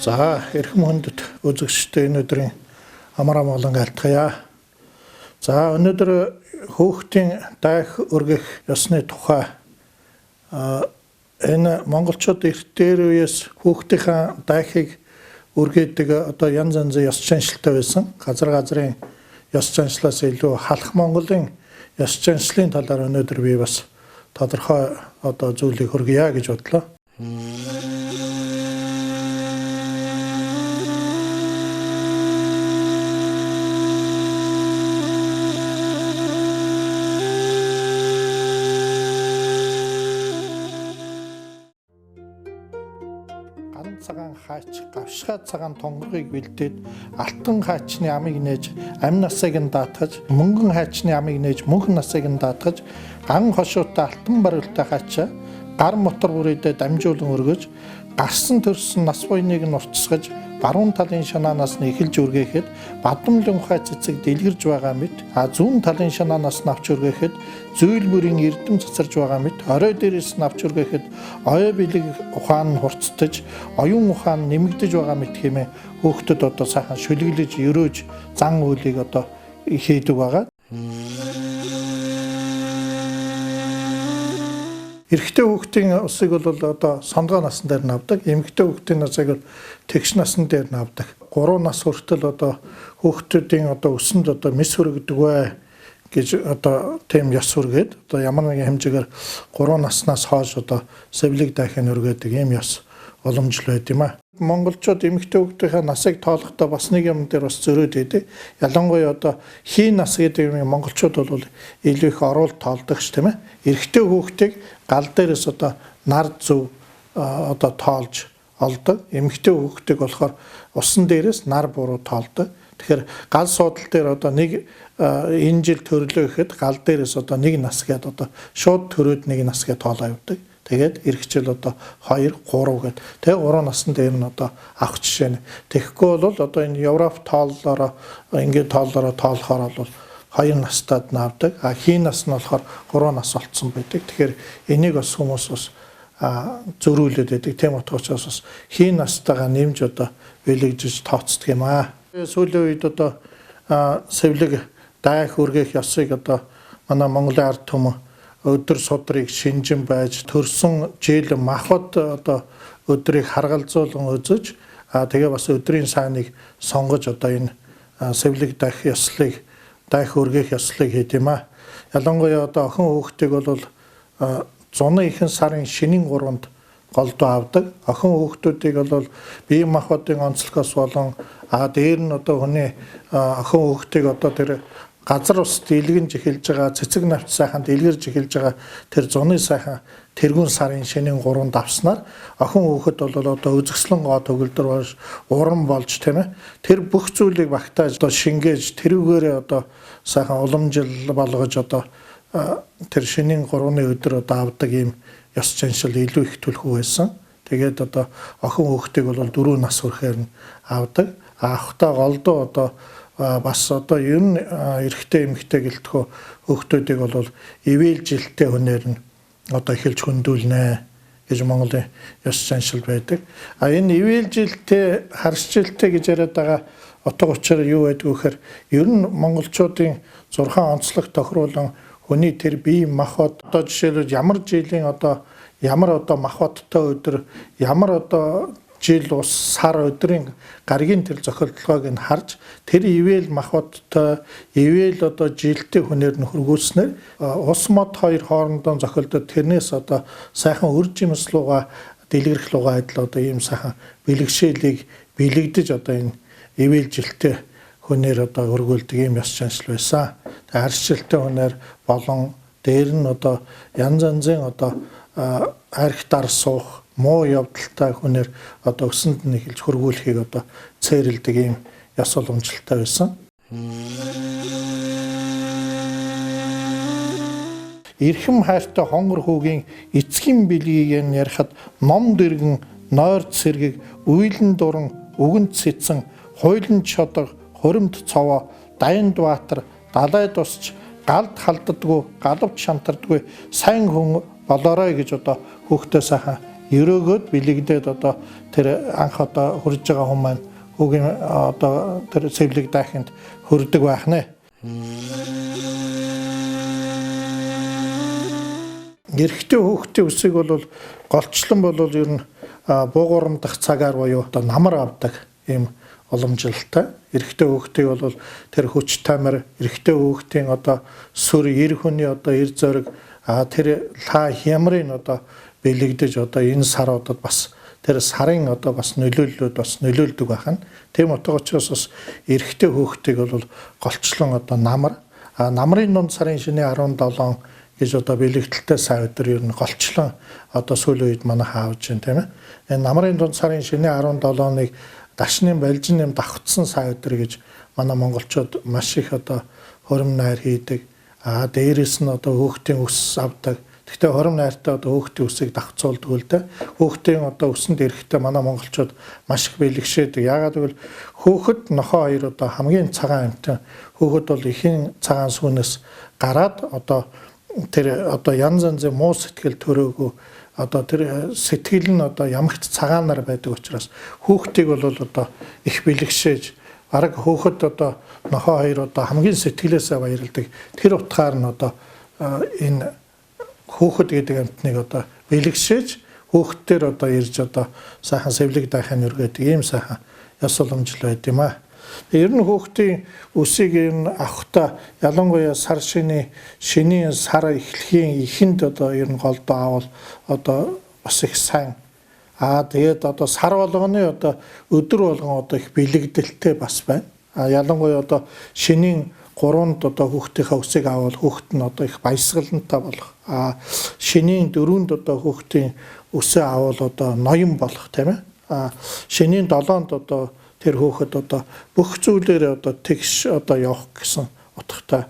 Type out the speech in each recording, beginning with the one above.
За эрхэм хүндэт үзэгчдээ энэ өдрийн амар амгалан айлтгая. За өнөөдөр хөөхтийн дайх өргөх ёсны тухай энэ монголчууд эрт дээр үеэс хөөхтийнхаа дайхыг өргөдөг одоо янз янзын ёс заншилтай байсан. Газар газрын ёс заншлаас илүү халах Монголын ёс заншлын талаар өнөөдөр би бас тодорхой одоо зүйлийг хүргье гэж бодлоо. Цагаан хаач гавшгаа цагаан тонгорыг бэлдээд алтан хаачны амыг нээж амь насыг нь даатгаж мөнгөн хаачны амыг нээж мөнх насыг нь даатгаж ган хошуутай алтан барилттай хаачаа гар мотор бүрийдээ дамжуулан өргөж гарсан төрсөн нас буйныг нь уртсгаж баруун талын шанаанаас нь эхэлж үргээхэд бадамлын ухай цэцэг дэлгэрж байгаа мэт зүүн талын шанаанаас нь авч үргээхэд зөөл бүрийн эрдэм цацарж байгаа мэт орой дээрээс нь авч үргээхэд оё бэлэг ухаан нь хурцтаж оюун ухаан нэмэгдэж байгаа мэт хэмээн хөөхтөд одоо сайхан шүлгэлж өрөөж зан үйлийг одоо хийдэг байгаа. Эрэгтэй хүүхдийн усыг бол одоо сондгоо насн дээр нь авдаг. Эмэгтэй хүүхдийн насыг бол тэгш насн дээр нь авдаг. 3 нас хүртэл одоо хүүхдүүдийн одоо өсөнд одоо мэс хүргэдэг бай гэж одоо тийм ёс хүргээд одоо ямар нэгэн хэмжээгээр 3 наснаас хойш одоо сэвлэг дайхыг өргөдөг ийм ёс боломжтой байд юм а. Монголчууд эмэгтэй хүүхдийнхээ насыг тоолохдоо бас нэг юм дээр бас зөрөөд идэв. Ялангуяа одоо хий нас гэдэг юм монголчууд бол илүү их оруулалт тоолдог ш тийм ээ. Эрэгтэй хүүхдийг гал дээрээс одоо нар зөв одоо тоолж олдог. Эмэгтэй хүүхдийг болохоор усан дээрээс нар буруу тоолдог. Тэгэхээр гал суудал дээр одоо нэг энэ жил төрлөө гэхэд гал дээрээс одоо нэг нас гээд одоо шууд төрөөд нэг нас гээд тоолоо явдаг. Тэгээд эх жил одоо 2, 3 гэд. Тэгээ 3 насны дээр нь одоо авах жишээ нь. Тэгэхгүй бол одоо энэ Европ тооллороо ингээд тооллороо тоолохоор бол 2 настад нь авдаг. Хий нас нь болохоор 3 нас болцсон байдаг. Тэгэхээр энийг бас хүмүүс бас зөрүүлээд байдаг. Тийм учраас бас хий настайгаа нэмж одоо бэлэгжиж тооцдог юм аа. Сүүлийн үед одоо сэвлэг дайх өргөх ёсыг одоо манай Монголын ард түмэн өдөр судрыг шинжин байж төрсөн жил махад одоо өдрийг харгалзуулан үзэж тэгээ бас өдрийн сайныг сонгож одоо энэ сэвлэг дайх ёслыг дайх өргөх ёслыг хийд юм а. Ялангуяа одоо охин хүүхдийг бол зуны ихэнх сарын шинийн 3-нд голдуу авдаг. Охин хүүхдүүдийг бол бие махбодын онцлогоос болон дээр нь одоо хүний охин хүүхдийг одоо тэр газар ус дэлгэнж эхэлж байгаа цэцэг навч сайхан дэлгэрж эхэлж байгаа тэр зуны сайхан тэргүүн сарын шинийн 3-нд авснаар охин хүүхэд бол одоо үзэсгэлэн гоо төгөлдөр болж уран болж тийм ээ тэр бүх зүйлийг багтааж одоо шингээж тэрүүгээрээ одоо сайхан уламжил болгож одоо тэр шинийн 3-ны өдөр одоо авдаг ийм ёс заншил илүү их төлхөө байсан. Тэгээд одоо охин хүүхдийг бол 4 нас хүрэхээр нь авдаг. Авахтаа голдуу одоо бас одоо ер нь эрэгтэй эмэгтэй гэлтгөө хүүхдүүдийг бол ивэл жилтэй хүнээр нь одоо эхэлж хөндүүлнэ гэж Монголын ёс заншил байдаг. Энэ ивэл жилтэй харш жилтэй гэж яриад байгаа утга учир юу байдг вэ гэхээр ер нь монголчуудын 6 онцлог тохируулан хүний тэр бие махбод одоо жишээлбэл ямар жилийн одоо ямар одоо махбодтой өдөр ямар одоо жил ус сар өдрийн гаригийн тэр зохиолдлогыг нь харж тэр ивэл махбодтой ивэл одоо жилтэй хүнээр нь хөргүүлснээр ус мод хоёр хоорондоо зохиолдод тэрнээс одоо сайхан үр жимс луга дэлгэрэх луга адил одоо ийм сайхан бэлгшээлийг бэлэгдэж одоо энэ ивэл жилтэй хүнээр одоо хөргүүлдэг ийм ёс заншил байсан. Тэгээ харшилтэй хүнээр болон дээр нь одоо янз янзын одоо архитар суух муу явдалтай хүнээр одоо өсөнд нь эхэлж хөргүүлэхийг одоо цээрэлдэг ийм ёс уламжлалтай байсан. Эрхэм хайртай хонгор хүүгийн эцгийн бэлгийг нь ярихад ном дэргэн нойрд сэргийг уйлан дуран өгөнд сэтсэн хуйлан чодог хуримт цовоо дайнд баатар далай тусч галд халддаггүй галавч шантардаггүй сайн хүн болоорой гэж одоо хүүхдээ сайхан ерөөгөөд бэлэгдээд одоо тэр анх одоо хурж байгаа хүн маань хүүгийн одоо тэр сэвлэг дайханд хөрдөг байх нэ. Эрэгтэй хүүхдийн үсийг бол голчлон бол ер нь буугуурмдах цагаар буюу одоо намар авдаг ийм уламжлалтай. Эрэгтэй хүүхдийг бол тэр хүч тамир, эрэгтэй хүүхдийн одоо сүр, эр хүний одоо эр зориг тэр ла хямрын одоо бэлэгдэж одоо энэ сар одоо бас тэр сарын одоо бас нөлөөллөд бас нөлөөлдөг байна. Тийм утга учраас бас эрэгтэй хүүхдийг бол голчлон одоо намрын дунд сарын шинэ 17 гэж одоо бэлэгдэлтэй сая өдөр ер нь голчлон одоо сүүлийн үед манай хаавж байна тийм ээ. Энэ намрын дунд сарын шинэ 17-ыг дашны балжин нэм давхцсан сая өдөр гэж манай монголчууд маш их одоо хором найр хийдэг. Дээрээс нь одоо хүүхдийн ус авдаг. Гэхдээ хором найртай одоо хүүхдийн усыг давхцуулдаг л дээ. Хүүхдийн одоо усанд эрэхтэй манай монголчууд маш их бэлэгшээдэг. Яагаад гэвэл хүүхэд нохоо хоёр одоо хамгийн цагаан амьтан. Хүүхэд бол ихэн цагаан сүүнээс гараад одоо тэр одоо янз янзын муу сэтгэл төрөөгүй одоо тэр сэтгэл нь одоо ямагт цагаанаар байдаг учраас хүүхдийг бол одоо их бэлэгшээж арга хүүхэд одоо нохоо хоёр одоо хамгийн сэтгэлээсээ баярлдаг. Тэр утгаар нь одоо энэ хүүхэд гэдэг амьтныг одоо бэлэгшээж хүүхдтэр одоо ирж одоо сайхан сэвлэг дайхын өргөдөг ийм сайхан ёс уламжлал байд юм аа. Ер нь хүүхдийн үсийг авахта ялангуяа сар шинийн сар эхлэхийн эхэнд одоо ер нь голдоо авал одоо бас их сайн. Тэгээд одоо сар болгоны одоо өдөр болгон одоо их бэлэгдэлтэй бас байна. Ялангуяа одоо шинийн 3-нд одоо хүүхдийнхээ үсийг авал хүүхд нь одоо их баясгалантай болох. Шинийн 4-нд одоо хүүхдийн үсээ авал одоо ноён болох тийм ээ. Шинийн 7-нд одоо тэр хүүхэд одоо бүх зүйлээр одоо тэгш одоо явах гэсэн утгатай.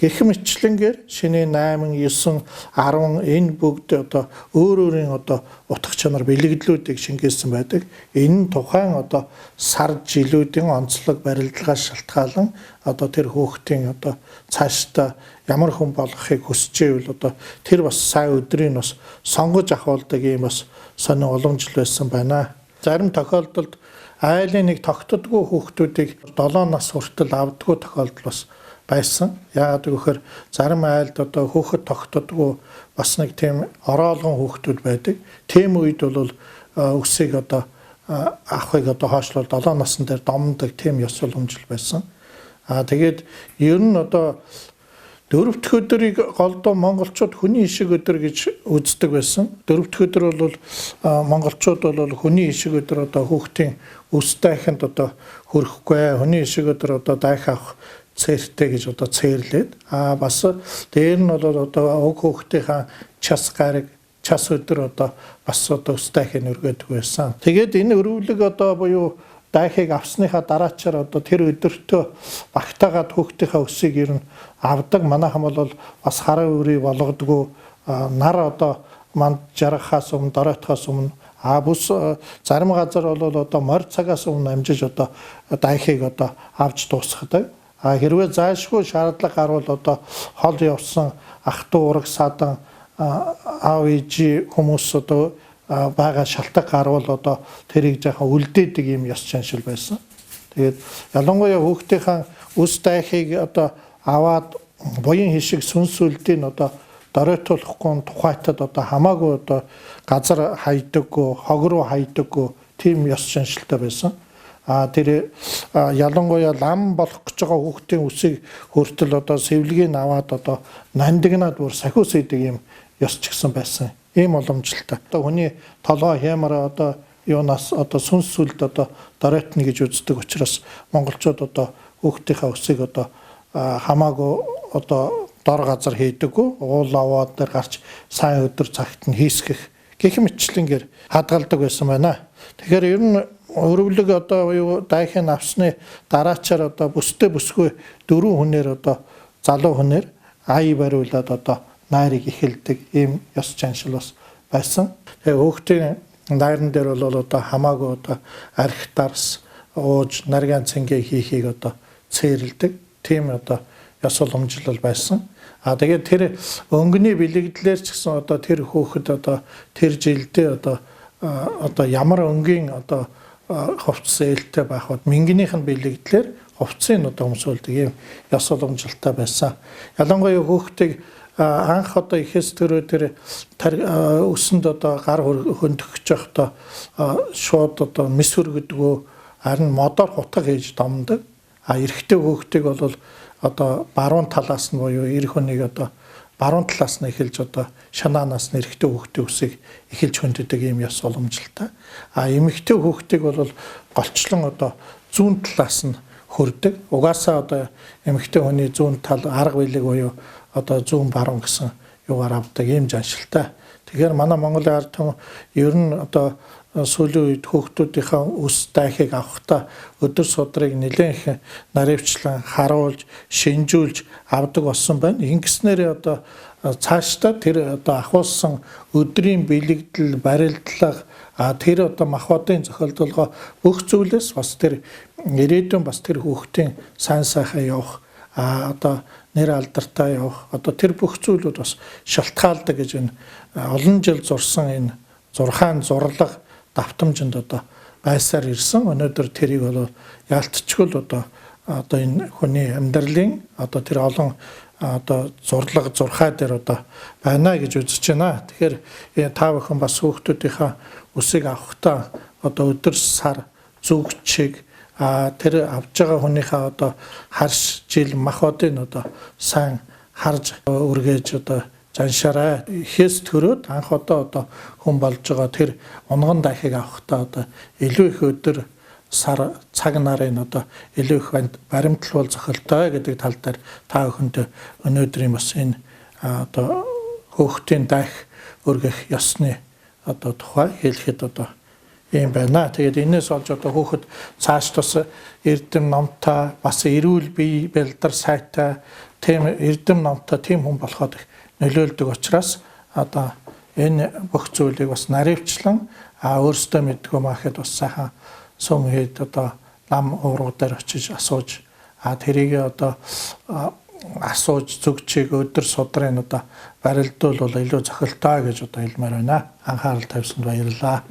Гэх мэтлэнгээр шинэ 8, 9, 10 энэ бүгд одоо өөрийн одоо утга чанар бэлэгдлүүдийг шингээсэн байдаг. Энэ нь тухайн одоо сар жилүүдийн онцлог барилдлагаас шалтгаалan одоо тэр хүүхдийн одоо цаашдаа ямар хүн болохыг хүсчээвэл одоо тэр бас сая өдрийн бас сонгож авахулдаг ийм бас сонин уламжлал байсан байна. Зарим тохиолдолд айлын нэг тогтдоггүй хүүхдүүдийг 7 нас хүртэл авдаггүй тохиолдол бас байсан. Яагаад гэвэл зарим айлд одоо хүүхэд тогтдоггүй бас нэг тийм ороолгон хүүхдүүд байдаг. Тийм үед бол үсийг одоо авахыг одоо хойшлол 7 насн дээр домдог тийм ёс уламжлал байсан. Тэгээд ер нь одоо 4 дахь өдрийг голдоо монголчууд хүний ишиг өдөр гэж үздэг байсан. 4 дахь өдөр бол монголчууд бол хүний ишиг өдөр одоо хүүхдийн үс дайханд одоо хөрөхгүй, хүний ишиг өдөр одоо дайх авах цээртэй гэж одоо цээрлээд бас дээр нь бол одоо уг хүүхдийнхаа час гараг час өдөр одоо бас одоо үс дайхыг өргөдөг байсан. Тэгээд энэ өрөвлөг одоо буюу дайхыг авсныхаа дараачаар одоо тэр өдөртөө багтаагаад хүүхдийнхээ өсийг ер нь авдаг. Манайхан бол бас хараа өрий болгодгоо нар одоо манд жаргахаас өмнө доройтхоос өмнө бүс зарим газар бол одоо морь цагаас өмнө амжиж одоо дайхыг одоо авч дуусгадаг. Хэрвээ заашгүй шаардлага гарвал одоо хол явсан ах トゥ ураг садан аав ээж хүмүүс одоо бага шалтгаан гарвал одоо тэрийг жоохон үлдээдэг юм ёс заншил байсан. Тэгээд ялангуяа хүүхдийнхээ үс дайхыг одоо аваад буян хишиг сүнсүлдийн одоо доройтуулахгүй тухайтад одоо хамаагүй одоо газар хайдаггүй, хог руу хайдаггүй тийм ёс заншилтай байсан. Тэр ялангуяа лам болох гэж байгаа хүүхдийн үсийг хүртэл одоо сэвлэгийг аваад одоо нандинаад бүр сахиус идэг юм ёс ч гэсэн байсан. Ийм уламжлалтай. Одоо хүний толгой хямар одоо юунаас одоо сүнс сүлд одоо доройтно гэж үздэг учраас монголчууд одоо хүүхдийнхээ үсийг одоо хамаагүй одоо дор газар хийдэггүй, уул аваад дээр гарч сайн өдөр цагт нь хийсгэх гэх мэтлэнгээр хадгалдаг байсан байна. Тэгэхээр ер нь өрөвлөг одоо юу дайхыг авсны дараачаар одоо бүстэй бүсгүй 4 хүнээр одоо залуу хүнээр ай бариулаад одоо найрыг эхэлдэг ийм ёс заншил бас байсан. Тэгээ хүүхдийн найран дээр бол одоо хамаагүй одоо арх дарс ууж нарийн цэнгээ хийхийг одоо цээрлдэг тийм одоо ёс уламжлал байсан. Тэгээд тэр өнгөний бэлэгдлэр ч гэсэн одоо тэр хүүхэд одоо тэр жилдээ одоо одоо ямар өнгийн одоо хувцас ээлтэй байх бод мингийнх нь бэлэгдлэр хувцсыг одоо өмсүүлдэг ийм ёс боломжтой байсан. Ялангуяа хүүхдийг анх одоо ихэс төрөө тэр өсөнд одоо гар хөндөхөж явахдаа шууд одоо мис хөргөдгөө харин модоор хутга хийж домдог. Эрэгтэй хүүхдийг бол одоо баруун талаас нь буюу эр хүнийг одоо баруун талаас нь эхэлж одоо шанаанаас нь эрэгтэй хүүхдийн үсийг эхэлж хөндөдөг ийм ёс боломжтой. Эмэгтэй хүүхдийг бол голчлон одоо зүүн талаас нь хөрдөг. Угаасаа одоо эмэгтэй хүний зүүн тал арга билег буюу одоо зүүн баруун гэсэн юугаар авдаг ийм жаншилтай. Тэгэхээр манай Монголын ард түмэн ер нь одоо сүүлийн үед хүүхдүүдийнхээ үс дайхыг авахдаа өдөр судрыг нэлээд их наривчлан харуулж, шинжүүлж авдаг болсон байна. Ингэснээр одоо цаашдаа тэр одоо ахуулсан өдрийн бэлэгдэл, барилдлага, тэр одоо махбодын зохиолдолгоо бүх зүйлээс бас тэр ирээдүйн бас тэр хүүхдийн сайн сайхан явах одоо нэр алдартай явах одоо тэр бүх зүйлүүд бас шалтгаалдаг гэж энэ олон жил зурсан энэ 6 зурлаг давтамжинд одоо байсаар ирсэн. Өнөөдөр тэрийг бол яалтчгүй л одоо энэ хүний амьдралын одоо тэр олон одоо зурлаг зурхай дээр одоо байна гэж үзэж байна. Тэгэхээр та бүхэн бас хүүхдүүдийнхээ үсийг авахдаа одоо өдөр сар зүгчиг тэр авж байгаа хүнийхээ одоо харш жил махбодыг одоо сайн харж үргээж одоо жаншаарай. Ихэс төрөөд анх одоо хүн болж байгаа тэр унган дахиг авахдаа одоо илүү их өдөр сар цаг нарын одоо илүү их баримтлал зохилтой гэдэг тал дээр та бүхэнд өнөөдрийн бас энэ одоо хүүхдийн дахь өргөх ёсны одоо тухай хэлэхэд одоо ийм байна. Тэгээд энэс олж одоо хүүхэд цааш тус эрдэм номтой бас эрүүл бие бэлдар сайтай тийм эрдэм номтой тийм хүн болоход нөлөөлдөг учраас одоо энэ бүх зүйлийг бас наривчлан өөрсдөө мэдгүй махэд бас сайхан сум хэд одоо лам ууруу дээр очиж асууж тэрийг одоо асууж зүгчийг өдөр судрын одоо барилдуул бол илүү зохилтой гэж одоо хэлмээр байна. Анхаарал тавьсанд баярлалаа.